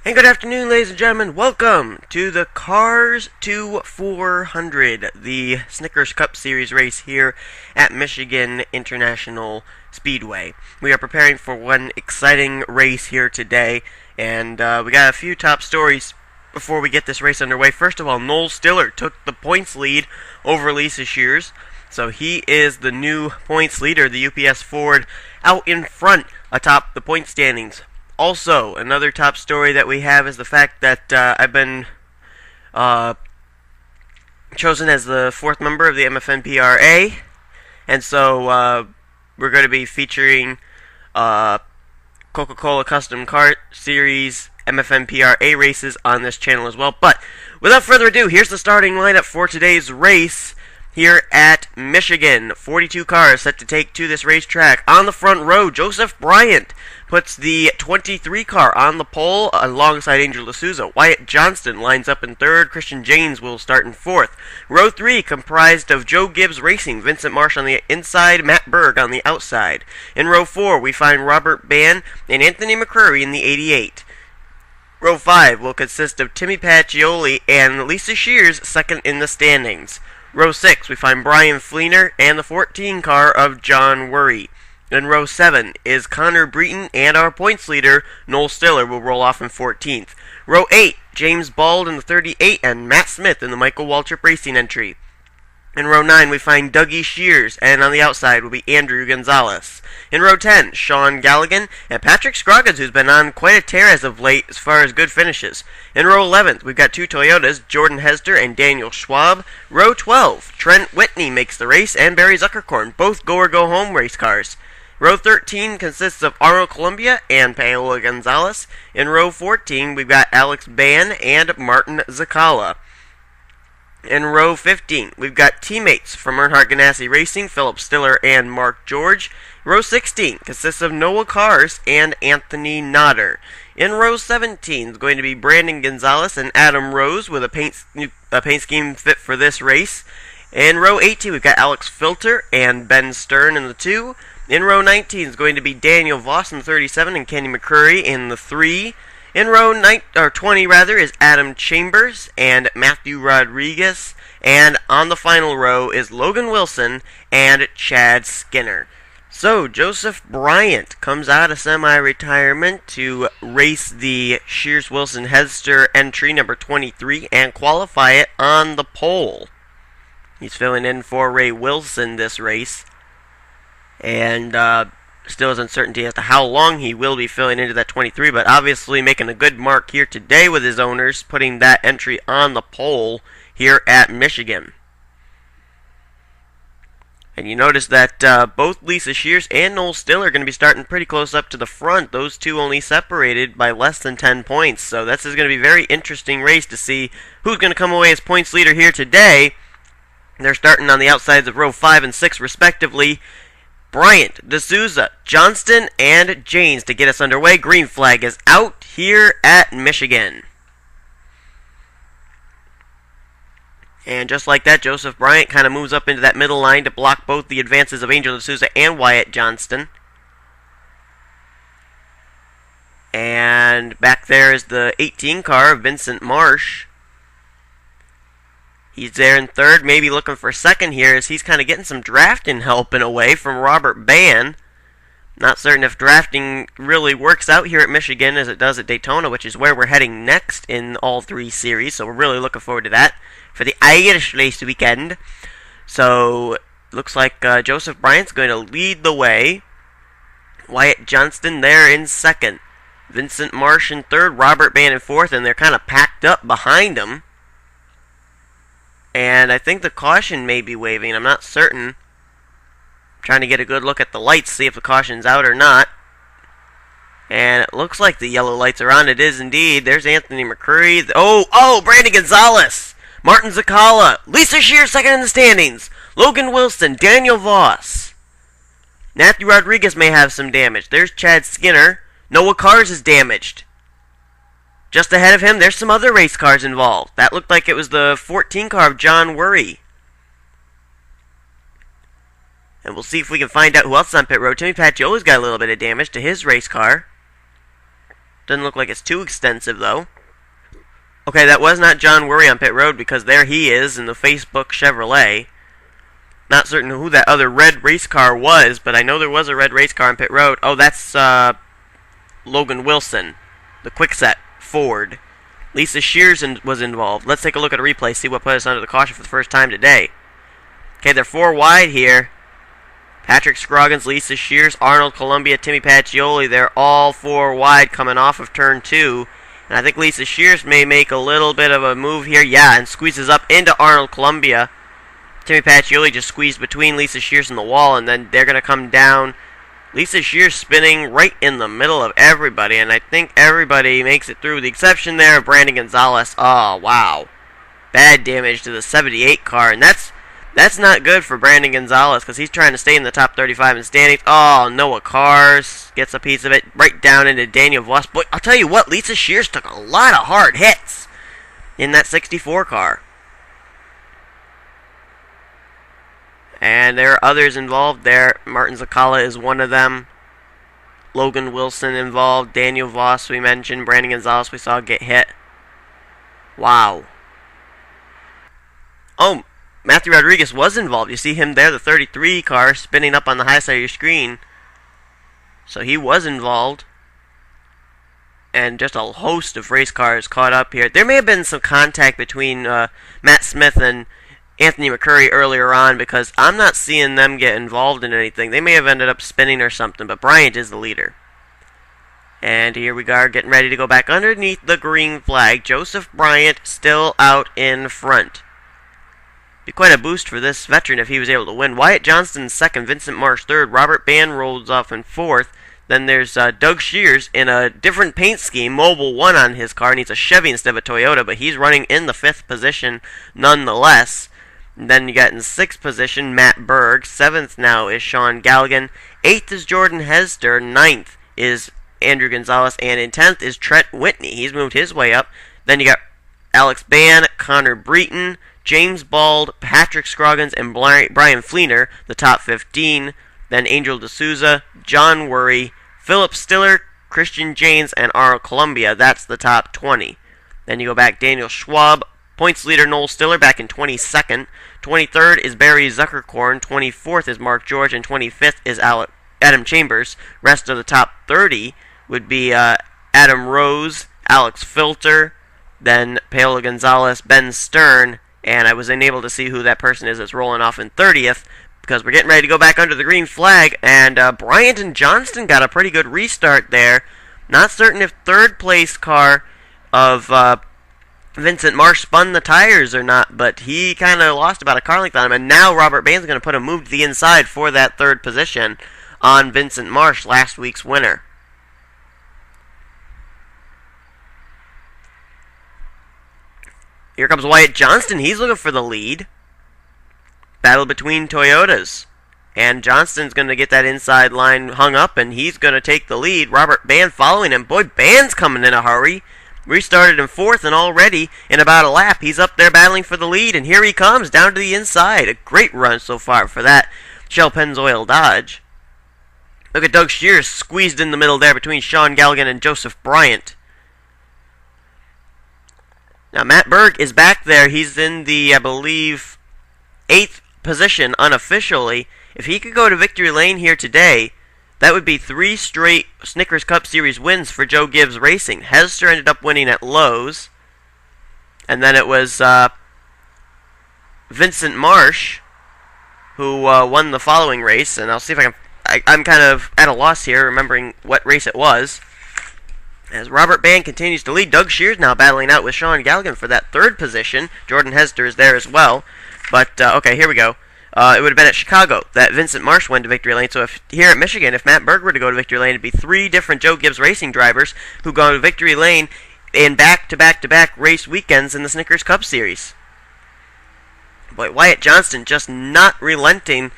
And good afternoon, ladies and gentlemen. Welcome to the Cars to 400, the Snickers Cup Series race here at Michigan International Speedway. We are preparing for one exciting race here today, and we got a few top stories before we get this race underway. First of all, Noel Stiller took the points lead over Lisa Shears, so he is the new points leader, the UPS Ford, out in front atop the point standings. Also, another top story that we have is the fact that I've been chosen as the fourth member of the MFNPRA, and so we're going to be featuring Coca-Cola Custom Car Series MFNPRA races on this channel as well. But without further ado, here's the starting lineup for today's race here at Michigan. 42 cars set to take to this racetrack. On the front row, Joseph Bryant puts the 23 car on the pole alongside Angel D'Souza. Wyatt Johnston lines up in third. Christian James will start in fourth. Row 3 comprised of Joe Gibbs Racing, Vincent Marsh on the inside, Matt Berg on the outside. In row 4, we find Robert Bann and Anthony McCurry in the 88. Row 5 will consist of Timmy Pacioli and Lisa Shears second in the standings. Row 6, we find Brian Fleener and the 14 car of John Worry. In row 7 is Connor Breton, and our points leader, Noel Stiller, will roll off in 14th. Row 8, James Bald in the 38 and Matt Smith in the Michael Waltrip Racing entry. In row 9, we find Dougie Shears, and on the outside will be Andrew Gonzalez. In row 10, Sean Galligan and Patrick Scroggins, who's been on quite a tear as of late as far as good finishes. In row 11, we've got two Toyotas, Jordan Hester and Daniel Schwab. Row 12, Trent Whitney makes the race, and Barry Zuckerkorn, both go-or-go-home race cars. Row 13 consists of Arnold Columbia and Paola Gonzalez. In row 14, we've got Alex Bann and Martin Zakala. In row 15, we've got teammates from Earnhardt Ganassi Racing, Philip Stiller and Mark George. Row 16 consists of Noah Cars and Anthony Nodder. In row 17 is going to be Brandon Gonzalez and Adam Rose with a paint scheme fit for this race. In row 18, we've got Alex Filter and Ben Stern in the 2. In row 19 is going to be Daniel Voss in the 37 and Kenny McCurry in the 3. In row 20 is Adam Chambers and Matthew Rodriguez. And on the final row is Logan Wilson and Chad Skinner. So, Joseph Bryant comes out of semi-retirement to race the Shears-Wilson-Hester entry number 23 and qualify it on the pole. He's filling in for Ray Wilson this race. And still is uncertainty as to how long he will be filling into that 23, but obviously making a good mark here today with his owners, putting that entry on the pole here at Michigan. And you notice that both Lisa Shears and Noel Stiller are going to be starting pretty close up to the front. Those two only separated by less than 10 points. So this is going to be a very interesting race to see who's going to come away as points leader here today. They're starting on the outsides of row 5 and 6 respectively. Bryant, D'Souza, Johnston, and Janes to get us underway. Green flag is out here at Michigan. And just like that, Joseph Bryant kind of moves up into that middle line to block both the advances of Angel D'Souza and Wyatt Johnston. And back there is the 18 car of Vincent Marsh. He's there in third, maybe looking for second here as he's kind of getting some drafting help in a way from Robert Bann. Not certain if drafting really works out here at Michigan as it does at Daytona, which is where we're heading next in all three series. So we're really looking forward to that for the Irish race weekend. So looks like Joseph Bryant's going to lead the way. Wyatt Johnston there in second. Vincent Marsh in third, Robert Bann in fourth, and they're kind of packed up behind him. And I think the caution may be waving. I'm not certain. I'm trying to get a good look at the lights, see if the caution's out or not. And it looks like the yellow lights are on. It is indeed. There's Anthony McCurry. Oh, Brandon Gonzalez. Martin Zakala. Lisa Shears second in the standings. Logan Wilson. Daniel Voss. Matthew Rodriguez may have some damage. There's Chad Skinner. Noah Cars is damaged. Just ahead of him, there's some other race cars involved. That looked like it was the 14 car of John Worry. And we'll see if we can find out who else is on pit road. Timmy Pacioli's got a little bit of damage to his race car. Doesn't look like it's too extensive, though. Okay, that was not John Worry on pit road, because there he is in the Facebook Chevrolet. Not certain who that other red race car was, but I know there was a red race car on pit road. Oh, that's Logan Wilson, the Quickset Ford. Lisa Shears was involved. Let's take a look at a replay, see what put us under the caution for the first time today. Okay, they're 4 wide here. Patrick Scroggins, Lisa Shears, Arnold Columbia, Timmy Pacioli. They're all 4 wide coming off of turn 2. And I think Lisa Shears may make a little bit of a move here. Yeah, and squeezes up into Arnold Columbia. Timmy Pacioli just squeezed between Lisa Shears and the wall, and then they're going to come down. Lisa Shears spinning right in the middle of everybody, and I think everybody makes it through. The exception there of Brandon Gonzalez. Oh, wow. Bad damage to the 78 car, and that's not good for Brandon Gonzalez, because he's trying to stay in the top 35 in standings. Oh, Noah Cars gets a piece of it right down into Daniel Voss. Boy, I'll tell you what, Lisa Shears took a lot of hard hits in that 64 car. And there are others involved there. Martin Zakala is one of them. Logan Wilson involved. Daniel Voss we mentioned. Brandon Gonzalez we saw get hit. Wow. Oh, Matthew Rodriguez was involved. You see him there, the 33 car, spinning up on the high side of your screen. So he was involved. And just a host of race cars caught up here. There may have been some contact between Matt Smith and Anthony McCurry earlier on, because I'm not seeing them get involved in anything. They may have ended up spinning or something, but Bryant is the leader. And here we are getting ready to go back underneath the green flag. Joseph Bryant still out in front. Be quite a boost for this veteran if he was able to win. Wyatt Johnston second, Vincent Marsh third, Robert Band rolls off in fourth. Then there's Doug Shears in a different paint scheme, Mobile 1 on his car, and he's a Chevy instead of a Toyota, but he's running in the 5th position nonetheless. And then you got in 6th position Matt Berg. 7th now is Sean Galligan. 8th is Jordan Hester. 9th is Andrew Gonzalez. And in 10th is Trent Whitney. He's moved his way up. Then you got Alex Ban, Connor Breton, James Bald, Patrick Scroggins, and Brian Fleener, the top 15. Then Angel D'Souza, John Worry, Philip Stiller, Christian Janes, and Arnold Columbia. That's the top 20. Then you go back Daniel Schwab, points leader Noel Stiller back in 22nd. 23rd is Barry Zuckerkorn. 24th is Mark George. And 25th is Adam Chambers. Rest of the top 30 would be Adam Rose, Alex Filter, then Paola Gonzalez, Ben Stern, and I was unable to see who that person is that's rolling off in 30th, because we're getting ready to go back under the green flag, and Bryant and Johnston got a pretty good restart there. Not certain if third place car of Vincent Marsh spun the tires or not, but he kind of lost about a car length on him, and now Robert Bain's going to put a move to the inside for that third position on Vincent Marsh, last week's winner. Here comes Wyatt Johnston. He's looking for the lead. Battle between Toyotas. And Johnston's going to get that inside line hung up, and he's going to take the lead. Robert Band following him. Boy, Band's coming in a hurry. Restarted in 4th, and already in about a lap, he's up there battling for the lead. And here he comes, down to the inside. A great run so far for that Shell Pennzoil Dodge. Look at Doug Shears squeezed in the middle there between Sean Galligan and Joseph Bryant. Now, Matt Berg is back there. He's in the, I believe, 8th position unofficially. If he could go to victory lane here today, that would be 3 straight Snickers Cup Series wins for Joe Gibbs Racing. Hester ended up winning at Lowe's. And then it was Vincent Marsh who won the following race. And I'll see if I can... I'm kind of at a loss here, remembering what race it was. As Robert Band continues to lead, Doug Shears now battling out with Sean Galligan for that 3rd position. Jordan Hester is there as well. But, okay, here we go. It would have been at Chicago that Vincent Marsh went to victory lane. So if here at Michigan, if Matt Berg were to go to victory lane, it'd be 3 different Joe Gibbs Racing drivers who go to victory lane in back-to-back-to-back race weekends in the Snickers Cup Series. Boy, Wyatt Johnston just not relenting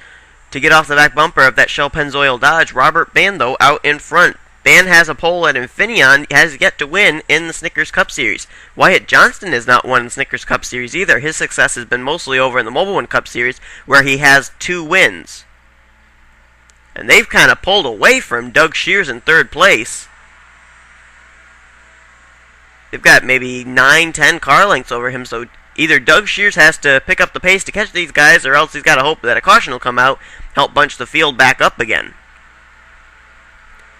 to get off the back bumper of that Shell Pennzoil Dodge. Robert Band, though, out in front. Band has a pole at Infineon, has yet to win in the Snickers Cup Series. Wyatt Johnston has not won in the Snickers Cup Series either. His success has been mostly over in the Mobile One Cup Series, where he has 2 wins. And they've kind of pulled away from Doug Shears in 3rd place. they've got maybe 9, 10 car lengths over him, so either Doug Shears has to pick up the pace to catch these guys, or else he's got to hope that a caution will come out, help bunch the field back up again.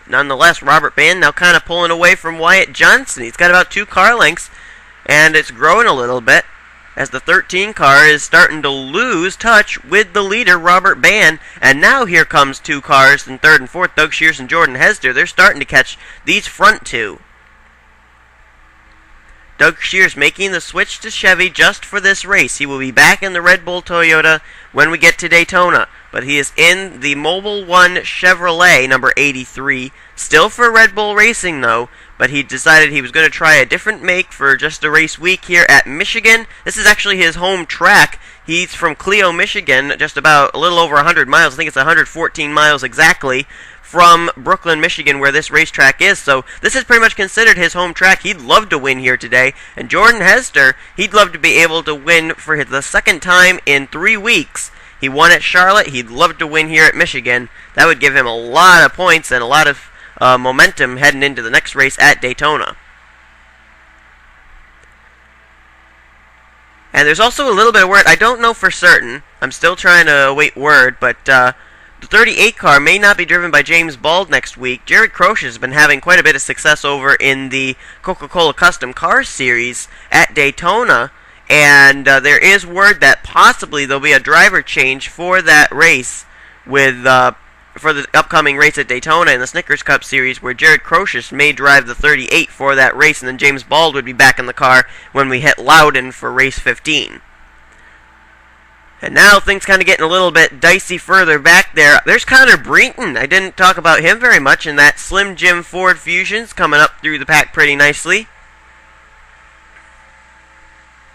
Nonetheless, Robert Band now kind of pulling away from Wyatt Johnson. He's got about 2 car lengths, and it's growing a little bit as the 13 car is starting to lose touch with the leader, Robert Band. And now here comes 2 cars in 3rd and 4th, Doug Shears and Jordan Hesder. They're starting to catch these front 2. Doug Shears making the switch to Chevy just for this race. He will be back in the Red Bull Toyota when we get to Daytona. But he is in the Mobil 1 Chevrolet, number 83. Still for Red Bull Racing, though. But he decided he was going to try a different make for just a race week here at Michigan. This is actually his home track. He's from Clio, Michigan, just about a little over 100 miles. I think it's 114 miles exactly from Brooklyn, Michigan, where this racetrack is. So this is pretty much considered his home track. He'd love to win here today. And Jordan Hesder, he'd love to be able to win for the 2nd time in 3 weeks. He won at Charlotte. He'd love to win here at Michigan. That would give him a lot of points and a lot of momentum heading into the next race at Daytona. And there's also a little bit of word. I don't know for certain. I'm still trying to await word, but the 38 car may not be driven by James Bald next week. Jared Croce has been having quite a bit of success over in the Coca-Cola Custom Car Series at Daytona. And there is word that possibly there'll be a driver change for that race with for the upcoming race at Daytona in the Snickers Cup Series, where Jared Croce may drive the 38 for that race, and then James Bald would be back in the car when we hit Loudon for race 15. And now things kind of getting a little bit dicey further back there. There's Connor Breton. I didn't talk about him very much, and that Slim Jim Ford Fusion's coming up through the pack pretty nicely.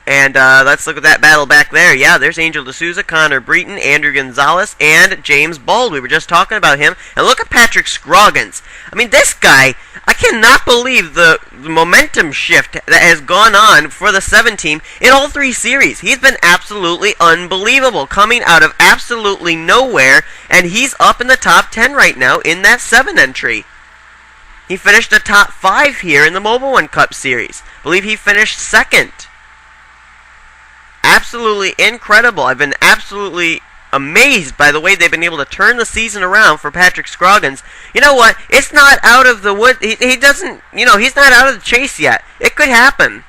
And let's look at that battle back there. Yeah, there's Angel D'Souza, Connor Breton, Andrew Gonzalez, and James Bald. We were just talking about him. And look at Patrick Scroggins. I mean, this guy, I cannot believe the momentum shift that has gone on for the 7 team in all 3 series. He's been absolutely unbelievable, coming out of absolutely nowhere, and he's up in the top 10 right now in that 7 entry. He finished the top 5 here in the Mobil 1 Cup Series. I believe he finished 2nd. Absolutely incredible. I've been absolutely amazed by the way they've been able to turn the season around for Patrick Scroggins. You know what? It's not out of the wood. He doesn't, he's not out of the chase yet. It could happen.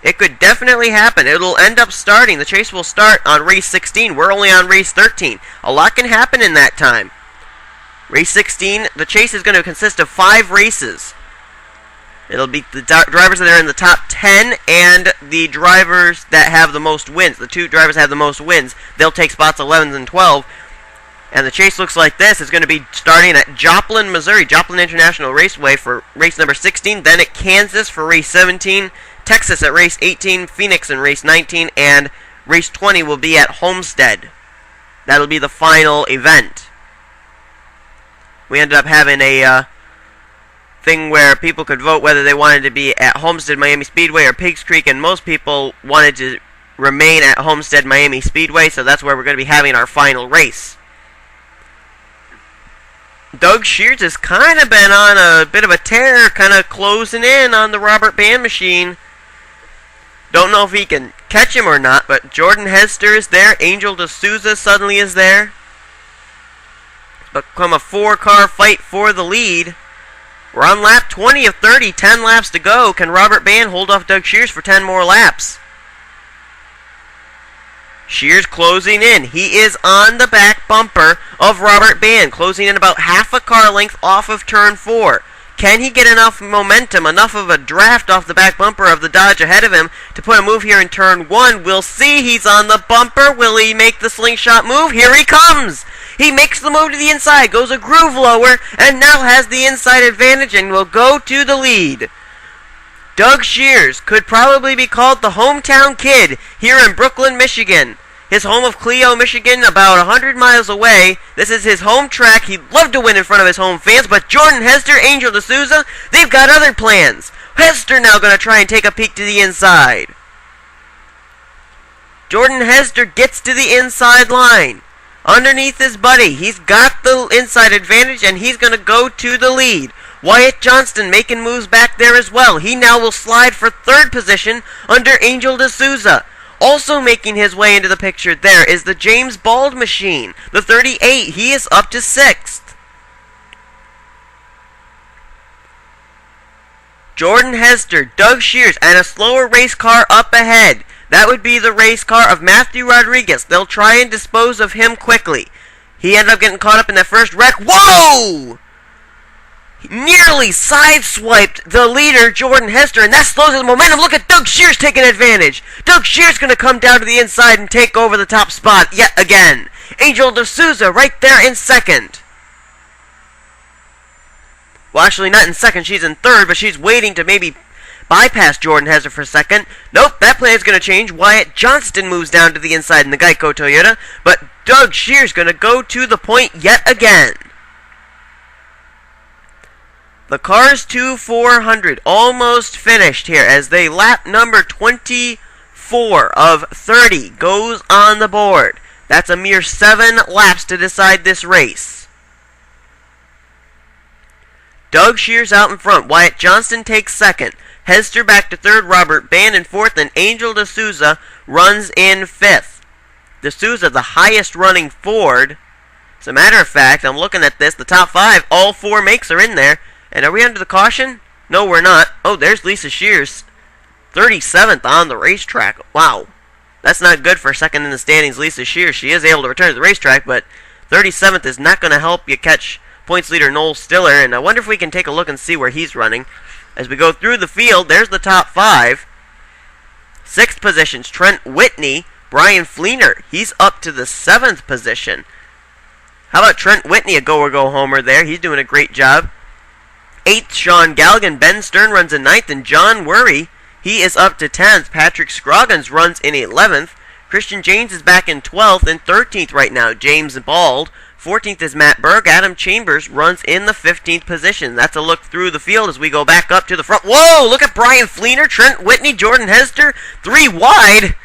It could definitely happen. It'll end up starting. The chase will start on race 16. We're only on race 13. A lot can happen in that time. Race 16, the chase is going to consist of 5 races. It'll be the drivers that are in the top 10 and the drivers that have the most wins. The 2 drivers that have the most wins. They'll take spots 11 and 12. And the chase looks like this. It's going to be starting at Joplin, Missouri, Joplin International Raceway for race number 16. Then at Kansas for race 17. Texas at race 18. Phoenix in race 19. And race 20 will be at Homestead. That'll be the final event. We ended up having a thing where people could vote whether they wanted to be at Homestead Miami Speedway or Pigs Creek, and most people wanted to remain at Homestead Miami Speedway, so that's where we're going to be having our final race. Doug Shears has kind of been on a bit of a tear, kind of closing in on the Robert Band machine. Don't know if he can catch him or not, but Jordan Hester is there. Angel D'Souza suddenly is there. It's become a 4-car fight for the lead. We're on lap 20 of 30, 10 laps to go. Can Robert Band hold off Doug Shears for 10 more laps? Shears closing in. He is on the back bumper of Robert Band, closing in about half a car length off of turn 4. Can he get enough momentum, enough of a draft off the back bumper of the Dodge ahead of him to put a move here in turn 1? We'll see. He's on the bumper. Will he make the slingshot move? Here he comes! He makes the move to the inside, goes a groove lower, and now has the inside advantage and will go to the lead. Doug Shears could probably be called the hometown kid here in Brooklyn, Michigan. His home of Clio, Michigan, about 100 miles away. This is his home track. He'd love to win in front of his home fans, but Jordan Hester, Angel D'Souza, they've got other plans. Hester now going to try and take a peek to the inside. Jordan Hester gets to the inside line. Underneath his buddy, he's got the inside advantage, and he's going to go to the lead. Wyatt Johnston making moves back there as well. He now will slide for third position under Angel D'Souza. Also making his way into the picture there is the James Bald machine, the 38. He is up to sixth. Jordan Hester, Doug Shears, and a slower race car up ahead. That would be the race car of Matthew Rodriguez. They'll try and dispose of him quickly. He ended up getting caught up in that first wreck. Whoa! He nearly sideswiped the leader, Jordan Hester, and that slows the momentum. Look at Doug Shears taking advantage. Doug Shears going to come down to the inside and take over the top spot yet again. Angel D'Souza right there in second. Well, actually, not in second. She's in third, but she's waiting to maybe bypass Jordan Hester for second. Nope, that plan is going to change. Wyatt Johnston moves down to the inside in the Geico Toyota, but Doug Shears going to go to the point yet again. The Cars 2400 almost finished here as they lap number 24 of 30 goes on the board. That's a mere 7 laps to decide this race. Doug Shears out in front. Wyatt Johnston takes second. Hester back to third. Robert Band in fourth. And Angel D'Souza runs in fifth. D'Souza, the highest running Ford. As a matter of fact, I'm looking at this. The top 5, all 4 makes are in there. And are we under the caution? No, we're not. Oh, there's Lisa Shears. 37th on the racetrack. Wow. That's not good for second in the standings, Lisa Shears. She is able to return to the racetrack, but 37th is not going to help you catch points leader Noel Stiller, and I wonder if we can take a look and see where he's running. As we go through the field, there's the top 5. 6th position's Trent Whitney. Brian Fleener, he's up to the 7th position. How about Trent Whitney, a go-or-go-homer there? He's doing a great job. 8th, Sean Galligan. Ben Stern runs in 9th, and John Worry, he is up to 10th. Patrick Scroggins runs in 11th. Christian James is back in 12th, and 13th right now, James Bald. 14th is Matt Berg. Adam Chambers runs in the 15th position. That's a look through the field as we go back up to the front. Whoa! Look at Brian Fleener, Trent Whitney, Jordan Hester. 3 wide.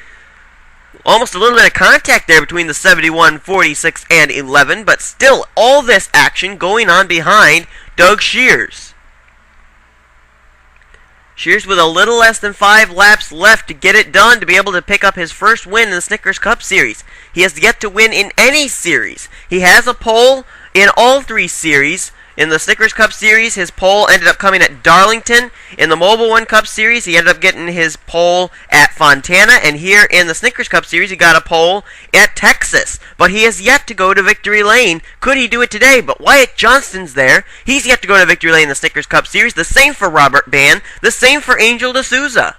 Almost a little bit of contact there between the 71, 46, and 11. But still, all this action going on behind Doug Shears. Shears with a little less than 5 laps left to get it done to be able to pick up his first win in the Snickers Cup Series. He has yet to win in any series. He has a pole in all 3 series. In the Snickers Cup Series, his pole ended up coming at Darlington. In the Mobile One Cup Series, he ended up getting his pole at Fontana. And here in the Snickers Cup Series, he got a pole at Texas. But he has yet to go to Victory Lane. Could he do it today? But Wyatt Johnston's there. He's yet to go to Victory Lane in the Snickers Cup Series. The same for Robert Band. The same for Angel D'Souza.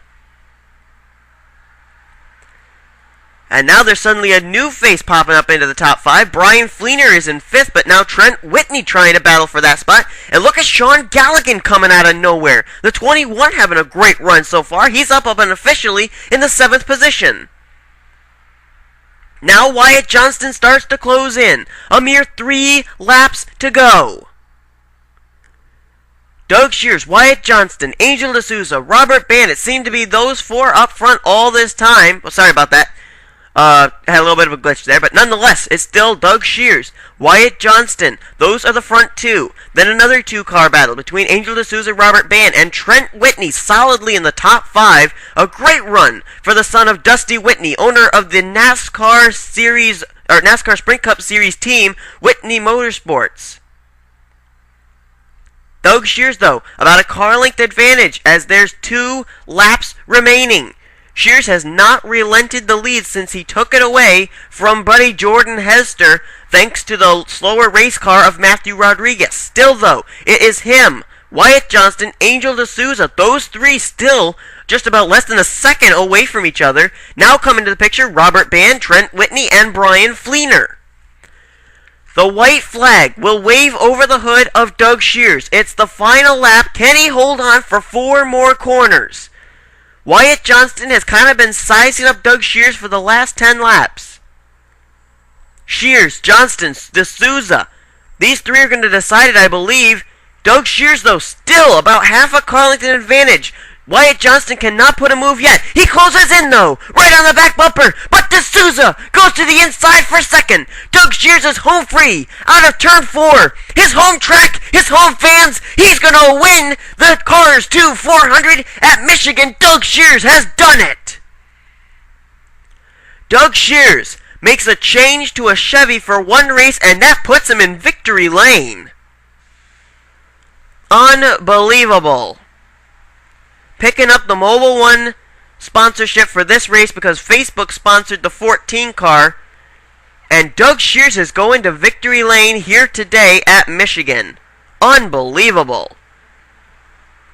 And now there's suddenly a new face popping up into the top 5. Brian Fleener is in 5th, but now Trent Whitney trying to battle for that spot. And look at Sean Galligan coming out of nowhere. The 21 having a great run so far. He's up unofficially in the 7th position. Now Wyatt Johnston starts to close in. A mere 3 laps to go. Doug Shears, Wyatt Johnston, Angel D'Souza, Robert Band. It seemed to be those 4 up front all this time. Oh, sorry about that. Had a little bit of a glitch there, but nonetheless, it's still Doug Shears, Wyatt Johnston. Those are the front 2. Then another 2-car battle between Angel D'Souza, Robert Band, and Trent Whitney solidly in the top 5. A great run for the son of Dusty Whitney, owner of the NASCAR Series or NASCAR Sprint Cup Series team, Whitney Motorsports. Doug Shears, though, about a car length advantage as there's 2 laps remaining. Shears has not relented the lead since he took it away from buddy Jordan Hester thanks to the slower race car of Matthew Rodriguez. Still, though, it is him, Wyatt Johnston, Angel D'Souza. Those 3 still just about less than a second away from each other. Now come into the picture, Robert Band, Trent Whitney, and Brian Fleener. The white flag will wave over the hood of Doug Shears. It's the final lap. Can he hold on for 4 more corners? Wyatt Johnston has kind of been sizing up Doug Shears for the last 10 laps. Shears, Johnston, D'Souza. These 3 are going to decide it, I believe. Doug Shears, though, still about half a car length in advantage. Wyatt Johnston cannot put a move yet. He closes in, though, right on the back bumper. But D'Souza goes to the inside for second. Doug Shears is home free out of turn 4. His home track, his home fans. He's going to win the Cars 2 400 at Michigan. Doug Shears has done it. Doug Shears makes a change to a Chevy for one race, and that puts him in victory lane. Unbelievable. Picking up the Mobil 1 sponsorship for this race because Facebook sponsored the 14 car. And Doug Shears is going to victory lane here today at Michigan. Unbelievable.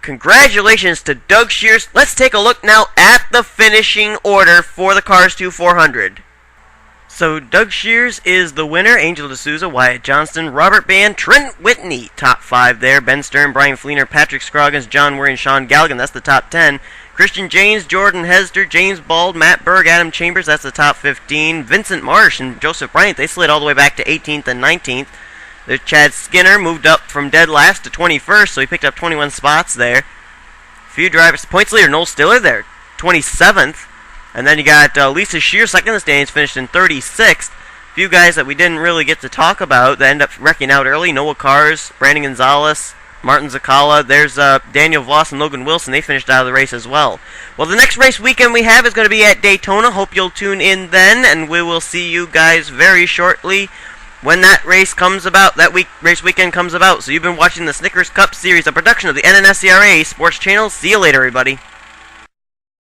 Congratulations to Doug Shears. Let's take a look now at the finishing order for the Cars 2 400. So Doug Shears is the winner. Angel D'Souza, Wyatt Johnston, Robert Band, Trent Whitney, top 5 there. Ben Stern, Brian Fleener, Patrick Scroggins, John Murray, and Sean Galligan. That's the top 10. Christian James, Jordan Hester, James Bald, Matt Berg, Adam Chambers. That's the top 15. Vincent Marsh and Joseph Bryant, they slid all the way back to 18th and 19th. There's Chad Skinner, moved up from dead last to 21st, so he picked up 21 spots there. Few drivers. Points leader, Noel Stiller there, 27th. And then you got Lisa Shears, second in the standings, finished in 36th. Few guys that we didn't really get to talk about that end up wrecking out early. Noah Kars, Brandon Gonzalez, Martin Zakala. There's Daniel Voss and Logan Wilson. They finished out of the race as well. Well, the next race weekend we have is going to be at Daytona. Hope you'll tune in then, and we will see you guys very shortly when that race comes about, race weekend comes about. So you've been watching the Snickers Cup Series, a production of the NNSCRA Sports Channel. See you later, everybody.